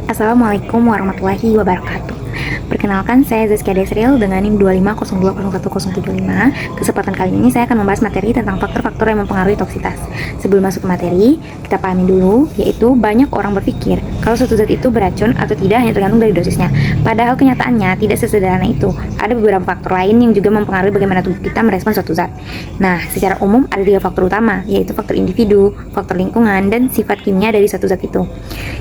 Assalamualaikum warahmatullahi wabarakatuh. Perkenalkan, saya Zaskia Desril dengan NIM 250201075. Kesempatan kali ini saya akan membahas materi tentang faktor-faktor yang mempengaruhi toksitas. Sebelum masuk ke materi, kita pahami dulu, yaitu banyak orang berpikir kalau suatu zat itu beracun atau tidak hanya tergantung dari dosisnya. Padahal kenyataannya tidak sesederhana itu. Ada beberapa faktor lain yang juga mempengaruhi bagaimana tubuh kita merespon suatu zat. Nah, secara umum ada 3 faktor utama, yaitu faktor individu, faktor lingkungan, dan sifat kimia dari satu zat itu.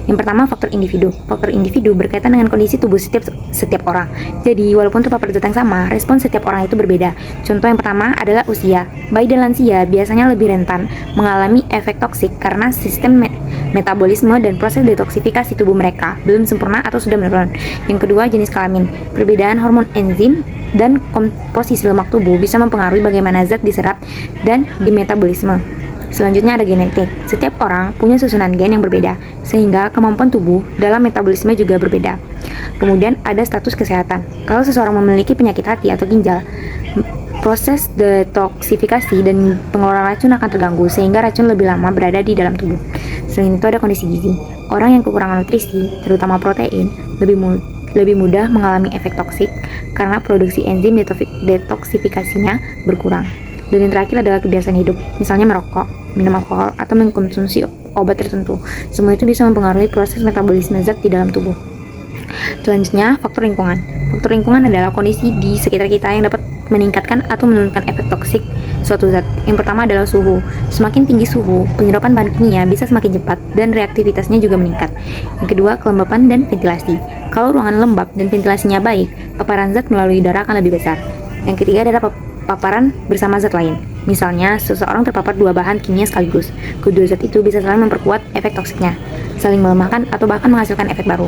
Yang pertama, faktor individu. Faktor individu berkaitan dengan kondisi tubuh setiap orang. Jadi, walaupun terpapar zat yang sama, respon setiap orang itu berbeda. Contoh yang pertama adalah usia. Bayi dan lansia biasanya lebih rentan mengalami efek toksik karena sistem metabolisme dan proses detoksifikasi tubuh mereka belum sempurna atau sudah menurun. Yang kedua, jenis kelamin. Perbedaan hormon enzim dan komposisi lemak tubuh bisa mempengaruhi bagaimana zat diserap dan dimetabolisme. Selanjutnya ada genetik. Setiap orang punya susunan gen yang berbeda, sehingga kemampuan tubuh dalam metabolisme juga berbeda. Kemudian ada status kesehatan. Kalau seseorang memiliki penyakit hati atau ginjal, proses detoksifikasi dan pengeluaran racun akan terganggu, sehingga racun lebih lama berada di dalam tubuh. Selain itu ada kondisi gizi. Orang yang kekurangan nutrisi, terutama protein, lebih mudah mengalami efek toksik karena produksi enzim detoksifikasinya berkurang. Dan yang terakhir adalah kebiasaan hidup, misalnya merokok, minum alkohol, atau mengkonsumsi obat tertentu. Semua itu bisa mempengaruhi proses metabolisme zat di dalam tubuh. Selanjutnya, faktor lingkungan. Faktor lingkungan adalah kondisi di sekitar kita yang dapat meningkatkan atau menurunkan efek toksik suatu zat. Yang pertama adalah suhu. Semakin tinggi suhu, penyerapan bahan kimia bisa semakin cepat dan reaktivitasnya juga meningkat. Yang kedua, kelembapan dan ventilasi. Kalau ruangan lembab dan ventilasinya baik, paparan zat melalui udara akan lebih besar. Yang ketiga adalah paparan bersama zat lain. Misalnya, seseorang terpapar 2 bahan kimia sekaligus. Kedua zat itu bisa saling memperkuat efek toksiknya, saling melemahkan atau bahkan menghasilkan efek baru.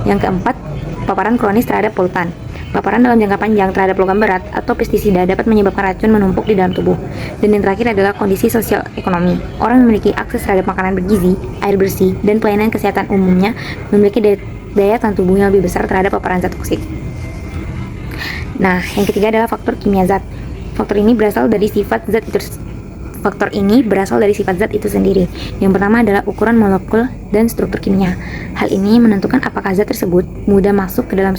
Yang keempat, paparan kronis terhadap polutan. Paparan dalam jangka panjang terhadap logam berat atau pestisida dapat menyebabkan racun menumpuk di dalam tubuh. Dan yang terakhir adalah kondisi sosial ekonomi. Orang yang memiliki akses terhadap makanan bergizi, air bersih, dan pelayanan kesehatan umumnya memiliki daya tahan tubuh yang lebih besar terhadap paparan zat toksik. Nah, yang ketiga adalah faktor kimia zat. Faktor ini berasal dari sifat zat itu sendiri. Yang pertama adalah ukuran molekul dan struktur kimia. Hal ini menentukan apakah zat tersebut mudah masuk ke dalam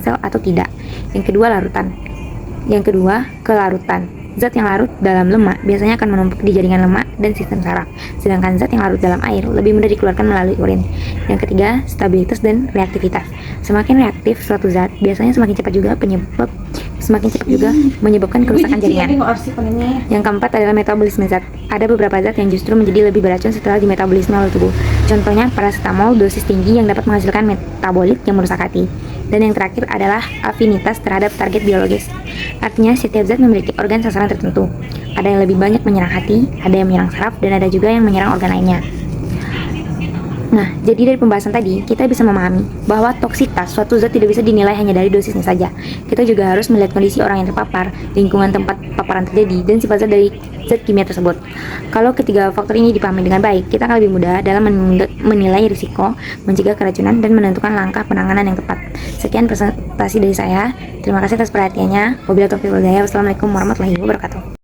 sel atau tidak. Yang kedua, larutan. Kelarutan. Zat yang larut dalam lemak biasanya akan menumpuk di jaringan lemak dan sistem saraf, sedangkan zat yang larut dalam air lebih mudah dikeluarkan melalui urin. Yang ketiga, stabilitas dan reaktivitas. Semakin reaktif suatu zat, biasanya semakin cepat juga menyebabkan kerusakan jaringan. Yang keempat adalah metabolisme zat. Ada beberapa zat yang justru menjadi lebih beracun setelah dimetabolisme oleh tubuh. Contohnya paracetamol dosis tinggi yang dapat menghasilkan metabolit yang merusak hati. Dan yang terakhir adalah afinitas terhadap target biologis. Artinya setiap zat memiliki organ sasaran tertentu. Ada yang lebih banyak menyerang hati, ada yang menyerang saraf, dan ada juga yang menyerang organ lainnya. Nah, jadi dari pembahasan tadi, kita bisa memahami bahwa toksitas suatu zat tidak bisa dinilai hanya dari dosisnya saja. Kita juga harus melihat kondisi orang yang terpapar, lingkungan tempat paparan terjadi, dan sifat zat dari zat kimia tersebut. Kalau ketiga faktor ini dipahami dengan baik, kita akan lebih mudah dalam menilai risiko, mencegah keracunan, dan menentukan langkah penanganan yang tepat. Sekian presentasi dari saya. Terima kasih atas perhatiannya. Wabillahi taufiq wal hidayah. Wassalamualaikum warahmatullahi wabarakatuh.